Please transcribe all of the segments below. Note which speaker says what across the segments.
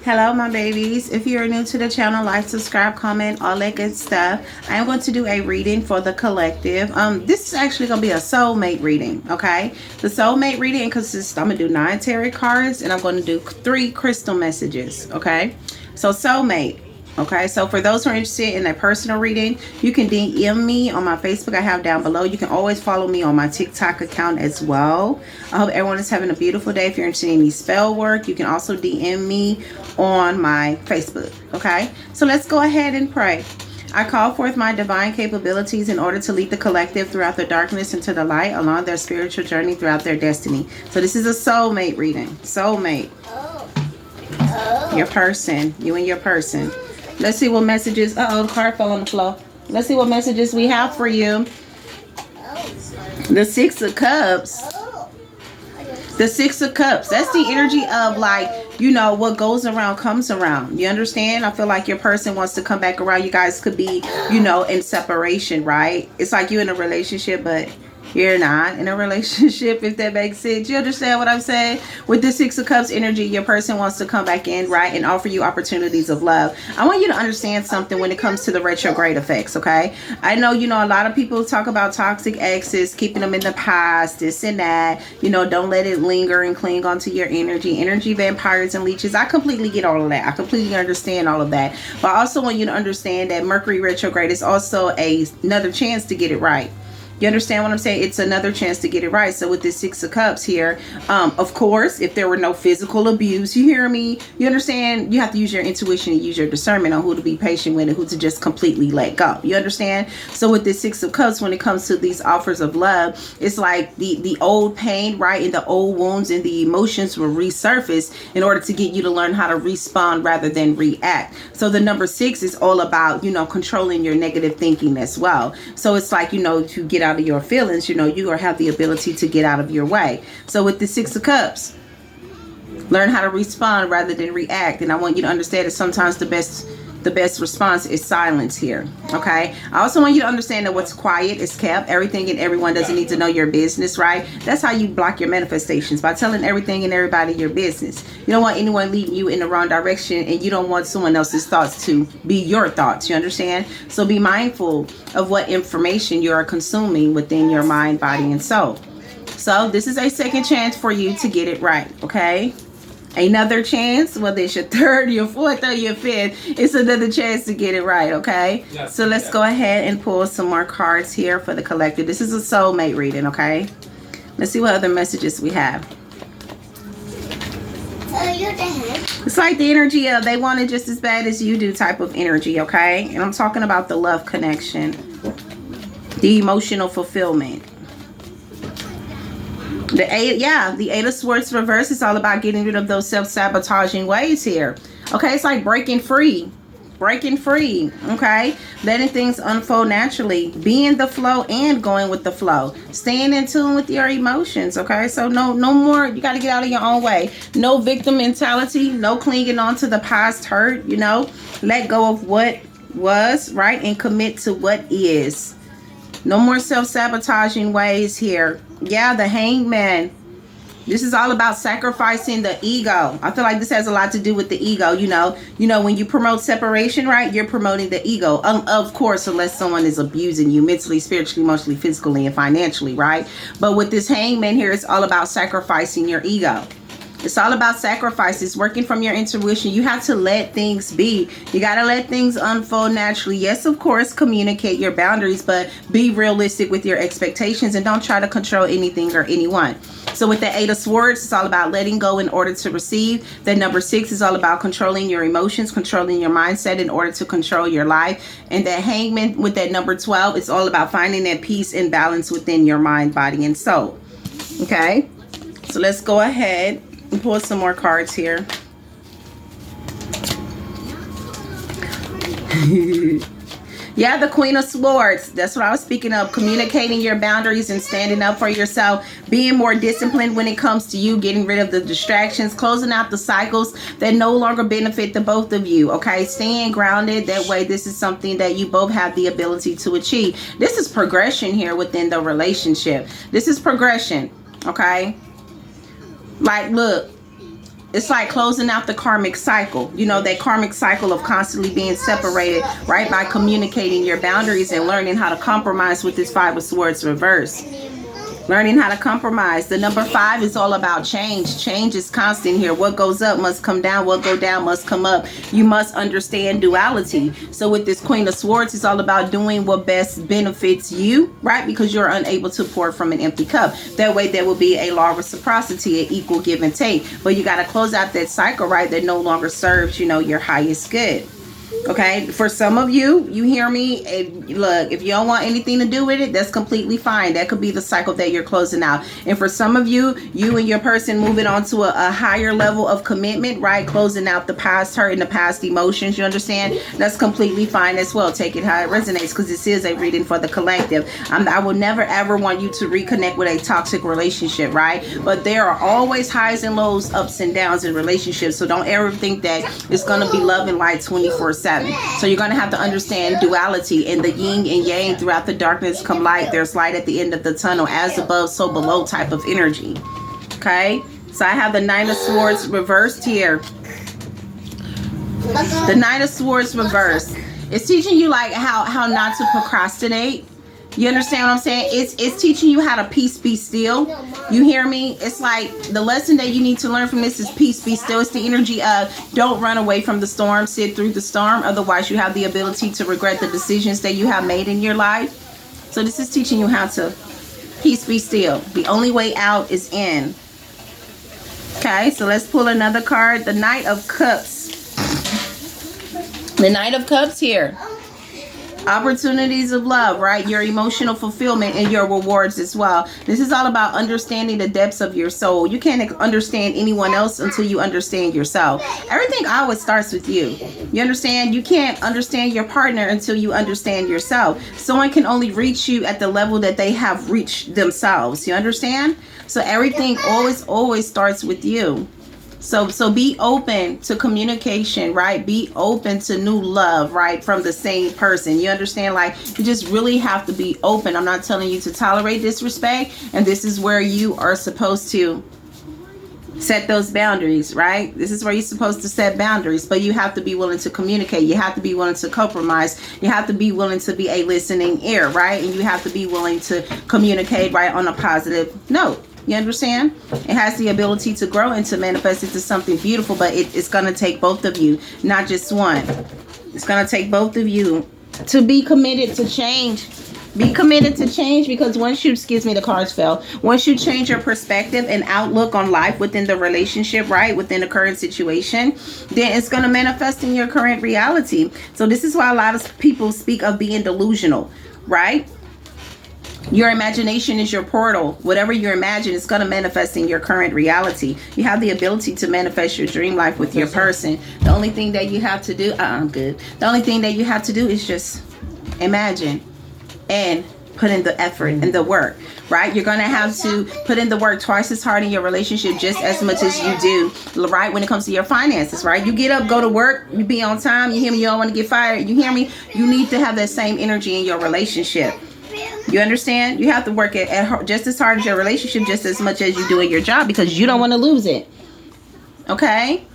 Speaker 1: Hello, my babies. If you're new to the channel, like, subscribe, comment, all that good stuff. I am going to do a reading for the collective. This is actually going to be a soulmate reading, okay? The soulmate reading consists, I'm going to do 9 tarot cards, and I'm going to do 3 crystal messages, okay? So, soulmate. Okay, so for those who are interested in a personal reading, you can DM me on my Facebook. I have down below. You can always follow me on my TikTok account as well. I hope everyone is having a beautiful day. If you're interested in any spell work, you can also DM me on my Facebook. Okay, so let's go ahead and pray. I call forth my divine capabilities in order to lead the collective throughout the darkness into the light along their spiritual journey throughout their destiny. So this is a soulmate reading. Soulmate. Your person. You and your person. Let's see what messages. Uh-oh, the card fell on the floor. Let's see what messages we have for you. The 6 of Cups. The 6 of Cups. That's the energy of, like, you know, what goes around comes around. You understand? I feel like your person wants to come back around. You guys could be, you know, in separation, right? It's like you're in a relationship, but you're not in a relationship, if that makes sense. You understand what I'm saying? With the 6 of Cups energy, your person wants to come back in, right, and offer you opportunities of love. I want you to understand something when it comes to the retrograde effects, okay? I know, you know, a lot of people talk about toxic exes, keeping them in the past, this and that. You know, don't let it linger and cling onto your energy vampires and leeches. I completely get all of that. I completely understand all of that. But I also want you to understand that Mercury retrograde is also another chance to get it right. You understand what I'm saying? It's another chance to get it right. So with this 6 of Cups here, of course, if there were no physical abuse, you hear me? You understand? You have to use your intuition and use your discernment on who to be patient with and who to just completely let go. You understand? So with this 6 of Cups, when it comes to these offers of love, it's like the old pain, right? And the old wounds and the emotions will resurface in order to get you to learn how to respond rather than react. So the number 6 is all about, you know, controlling your negative thinking as well. So it's like, you know, to get out of your feelings, you know, you have the ability to get out of your way. So with the 6 of Cups, learn how to respond rather than react. And I want you to understand that sometimes the best response is silence here. Okay, I also want you to understand that what's quiet is kept. Everything and everyone doesn't need to know your business, right? That's how you block your manifestations, by telling everything and everybody your business. You don't want anyone leading you in the wrong direction, and you don't want someone else's thoughts to be your thoughts. You understand? So be mindful of what information you are consuming within your mind, body, and soul. So this is a second chance for you to get it right. Okay, another chance, whether it's your third, your fourth, or your fifth, it's another chance to get it right, okay? Yes, so let's go ahead and pull some more cards here for the collective. This is a soulmate reading, okay? Let's see what other messages we have. It's like the energy of they want it just as bad as you do type of energy, okay? And I'm talking about the love connection, the emotional fulfillment. The 8 of Swords reverse is all about getting rid of those self-sabotaging ways here. Okay, it's like breaking free, okay? Letting things unfold naturally, be in the flow and going with the flow, staying in tune with your emotions, okay? So no more, you got to get out of your own way. No victim mentality, no clinging on to the past hurt, you know? Let go of what was, right? And commit to what is. No more self-sabotaging ways here. Yeah, the Hangman. This is all about sacrificing the ego. I feel like this has a lot to do with the ego. You know, when you promote separation, right, you're promoting the ego. Of course, unless someone is abusing you mentally, spiritually, emotionally, physically, and financially, right? But with this Hangman here, it's all about sacrificing your ego. It's all about sacrifices, working from your intuition. You have to let things be. You got to let things unfold naturally. Yes, of course, communicate your boundaries, but be realistic with your expectations and don't try to control anything or anyone. So with the 8 of Swords, it's all about letting go in order to receive. The number 6 is all about controlling your emotions, controlling your mindset in order to control your life. And that Hangman with that number 12, it's all about finding that peace and balance within your mind, body, and soul. Okay, so let's go ahead and pull some more cards here. Yeah, the Queen of Swords. That's what I was speaking of. Communicating your boundaries and standing up for yourself. Being more disciplined when it comes to you. Getting rid of the distractions. Closing out the cycles that no longer benefit the both of you. Okay, staying grounded. That way, this is something that you both have the ability to achieve. This is progression here within the relationship. This is progression. Okay. Like, look. It's like closing out the karmic cycle. You know, that karmic cycle of constantly being separated, right? By communicating your boundaries and learning how to compromise with this Five of Swords reverse. Learning how to compromise. The number 5 is all about change. Change is constant here. What goes up must come down. What go down must come up. You must understand duality. So with this Queen of Swords, it's all about doing what best benefits you, right? Because you're unable to pour from an empty cup. That way there will be a law of reciprocity, an equal give and take. But you got to close out that cycle, right? That no longer serves, you know, your highest good. Okay, for some of you, you hear me? Look, if you don't want anything to do with it, that's completely fine. That could be the cycle that you're closing out. And for some of you, you and your person moving on to a higher level of commitment, right? Closing out the past hurt and the past emotions, you understand? That's completely fine as well. Take it how it resonates, because this is a reading for the collective. I will never ever want you to reconnect with a toxic relationship, right? But there are always highs and lows, ups and downs in relationships. So don't ever think that it's going to be love and light 24/7. So you're going to have to understand duality and the yin and yang. Throughout the darkness come light. There's light at the end of the tunnel. As above, so below type of energy. Okay. So I have the Nine of Swords reversed here. The Nine of Swords reversed. It's teaching you like how not to procrastinate. You understand what I'm saying? It's teaching you how to peace be still. You hear me? It's like the lesson that you need to learn from this is peace be still. It's the energy of don't run away from the storm, sit through the storm. Otherwise, you have the ability to regret the decisions that you have made in your life. So this is teaching you how to peace be still. The only way out is in. Okay, so let's pull another card. The Knight of Cups. The Knight of Cups here. Opportunities of love, right? Your emotional fulfillment and your rewards as well. This is all about understanding the depths of your soul. You can't understand anyone else until you understand yourself. Everything always starts with you. You understand? You can't understand your partner until you understand yourself. Someone can only reach you at the level that they have reached themselves. You understand? So everything always starts with you. So be open to communication, right? Be open to new love, right? From the same person. You understand? Like, you just really have to be open. I'm not telling you to tolerate disrespect. And this is where you are supposed to set those boundaries, right? This is where you're supposed to set boundaries. But you have to be willing to communicate. You have to be willing to compromise. You have to be willing to be a listening ear, right? And you have to be willing to communicate, right, on a positive note. You understand? It has the ability to grow and to manifest into something beautiful, but it's going to take both of you, not just one. It's going to take both of you to be committed to change. Be committed to change, because once you, excuse me, the cards fell. Once you change your perspective and outlook on life within the relationship, right, within the current situation, then it's going to manifest in your current reality. So this is why a lot of people speak of being delusional, right? Your imagination is your portal. Whatever you imagine is going to manifest in your current reality. You have the ability to manifest your dream life with your person. The only thing that you have to do, I'm good. The only thing that you have to do is just imagine and put in the effort and the work, right? You're going to have to put in the work twice as hard in your relationship, just as much as you do, right, when it comes to your finances, right? You get up, go to work, you be on time, you hear me, you don't want to get fired, you hear me? You need to have that same energy in your relationship. You understand? You have to work at just as hard as your relationship, just as much as you do in your job, because you don't want to lose it. Okay?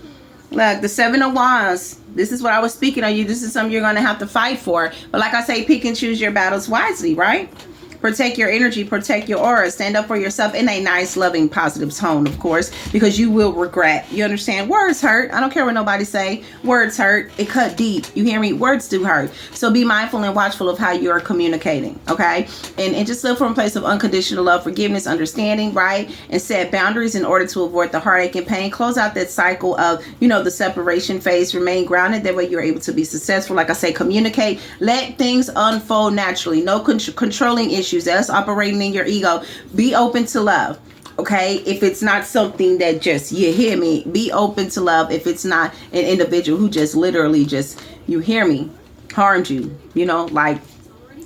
Speaker 1: Look, the Seven of Wands. This is what I was speaking on you. This is something you're going to have to fight for. But like I say, pick and choose your battles wisely, right? Protect your energy, protect your aura, stand up for yourself in a nice, loving, positive tone, of course, because you will regret. You understand? Words hurt. I don't care what nobody say. Words hurt. It cut deep. You hear me? Words do hurt. So be mindful and watchful of how you're communicating, okay? And just live from a place of unconditional love, forgiveness, understanding, right? And set boundaries in order to avoid the heartache and pain. Close out that cycle of, you know, the separation phase. Remain grounded. That way you're able to be successful. Like I say, communicate. Let things unfold naturally. No controlling issues. That's operating in your ego. Be open to love. Okay, if it's not something that just, you hear me, be open to love. If it's not an individual who just literally just, you hear me, harmed you, you know, like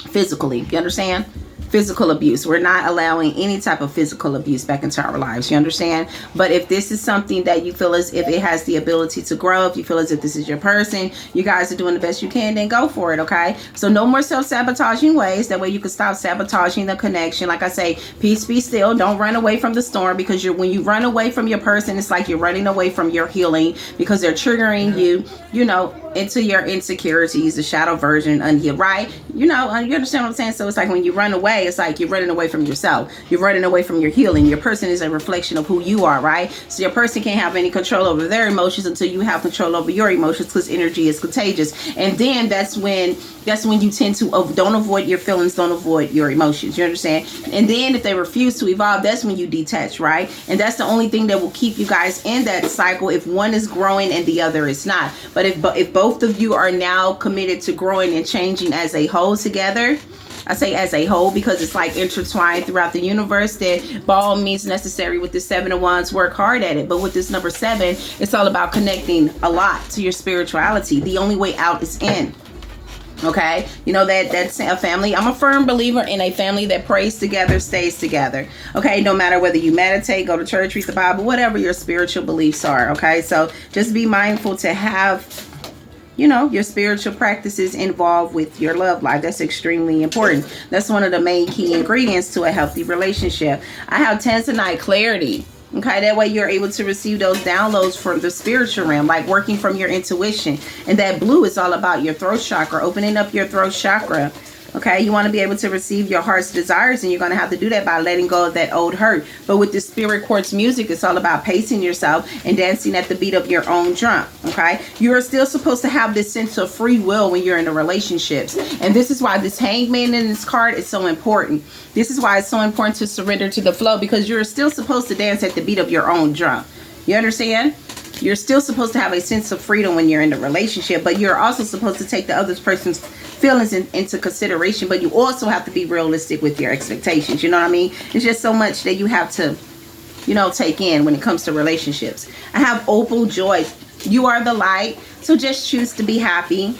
Speaker 1: physically, you understand? physical abuse. We're not allowing any type of physical abuse back into our lives. You understand? But if this is something that you feel as if it has the ability to grow, if you feel as if this is your person, you guys are doing the best you can, then go for it, okay? So no more self-sabotaging ways. That way you can stop sabotaging the connection. Like I say, peace, be still. Don't run away from the storm, because when you run away from your person, it's like you're running away from your healing, because they're triggering you, you know, into your insecurities, the shadow version, unhealed, right? You know, you understand what I'm saying? So it's like when you run away, it's like you're running away from yourself. You're running away from your healing. Your person is a reflection of who you are, right? So your person can't have any control over their emotions until you have control over your emotions, because energy is contagious. And then that's when you tend to don't avoid your feelings, don't avoid your emotions. You understand? And then if they refuse to evolve, that's when you detach, right? And that's the only thing that will keep you guys in that cycle, if one is growing and the other is not. But if both of you are now committed to growing and changing as a whole together, I say as a whole because it's like intertwined throughout the universe, that by all means necessary with the 7 of Wands, work hard at it. But with this number 7, it's all about connecting a lot to your spirituality. The only way out is in. Okay, you know that's a family. I'm a firm believer in a family that prays together, stays together. Okay, no matter whether you meditate, go to church, read the Bible, whatever your spiritual beliefs are. Okay, so just be mindful to have, you know, your spiritual practices involved with your love life. That's extremely important. That's one of the main key ingredients to a healthy relationship. I have Tanzanite clarity. Okay, that way you're able to receive those downloads from the spiritual realm, like working from your intuition. And that blue is all about your throat chakra, opening up your throat chakra. Okay, you want to be able to receive your heart's desires, and you're going to have to do that by letting go of that old hurt. But with the spirit quartz music, it's all about pacing yourself and dancing at the beat of your own drum. Okay, you are still supposed to have this sense of free will when you're in the relationships. And this is why this Hangman in this card is so important. This is why it's so important to surrender to the flow, because you're still supposed to dance at the beat of your own drum. You understand? You're still supposed to have a sense of freedom when you're in the relationship, but you're also supposed to take the other person's feelings into consideration. But you also have to be realistic with your expectations. You know what I mean? It's just so much that you have to, you know, take in when it comes to relationships. I have opal joy. You are the light, so just choose to be happy.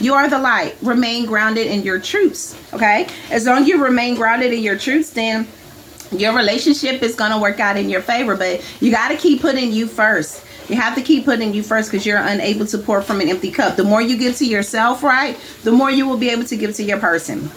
Speaker 1: You are the light. Remain grounded in your truths. Okay, as long as you remain grounded in your truths, then your relationship is going to work out in your favor. But you got to keep putting you first. You have to keep putting you first, because you're unable to pour from an empty cup. The more you give to yourself, right, the more you will be able to give to your person.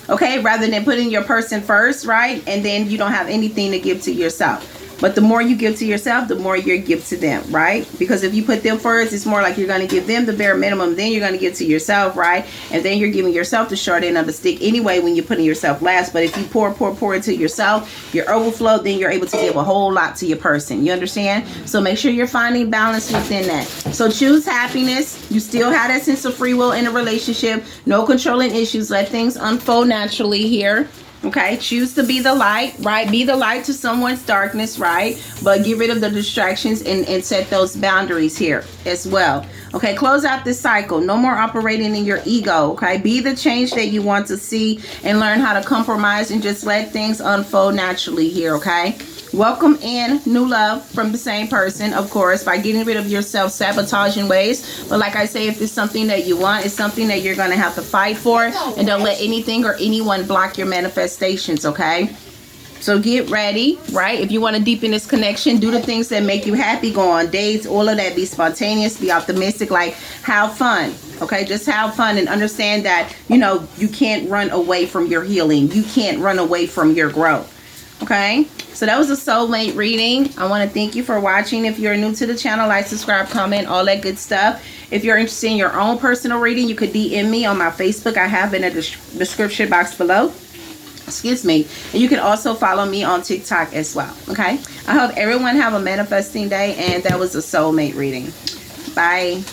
Speaker 1: Okay, rather than putting your person first, right, and then you don't have anything to give to yourself. But the more you give to yourself, the more you give to them, right? Because if you put them first, it's more like you're going to give them the bare minimum. Then you're going to give to yourself, right? And then you're giving yourself the short end of the stick anyway when you're putting yourself last. But if you pour into yourself, your overflow, then you're able to give a whole lot to your person. You understand? So make sure you're finding balance within that. So choose happiness. You still have that sense of free will in a relationship. No controlling issues. Let things unfold naturally here. Okay, choose to be the light, right? Be the light to someone's darkness, right? But get rid of the distractions and set those boundaries here as well. Okay, close out this cycle. No more operating in your ego, okay? Be the change that you want to see, and learn how to compromise and just let things unfold naturally here, okay? Welcome in new love from the same person, of course, by getting rid of your self-sabotaging ways. But like I say, if it's something that you want, it's something that you're going to have to fight for. And don't let anything or anyone block your manifestations, okay? So get ready, right? If you want to deepen this connection, do the things that make you happy. Go on dates, all of that. Be spontaneous, be optimistic, like have fun. Okay, just have fun and understand that, you know, you can't run away from your healing. You can't run away from your growth. Okay, so that was a soulmate reading. I want to thank you for watching. If you're new to the channel, like, subscribe, comment, all that good stuff. If you're interested in your own personal reading, you could DM me on my Facebook. I have in the description box below. Excuse me. And you can also follow me on TikTok as well. Okay, I hope everyone have a manifesting day, and that was a soulmate reading. Bye.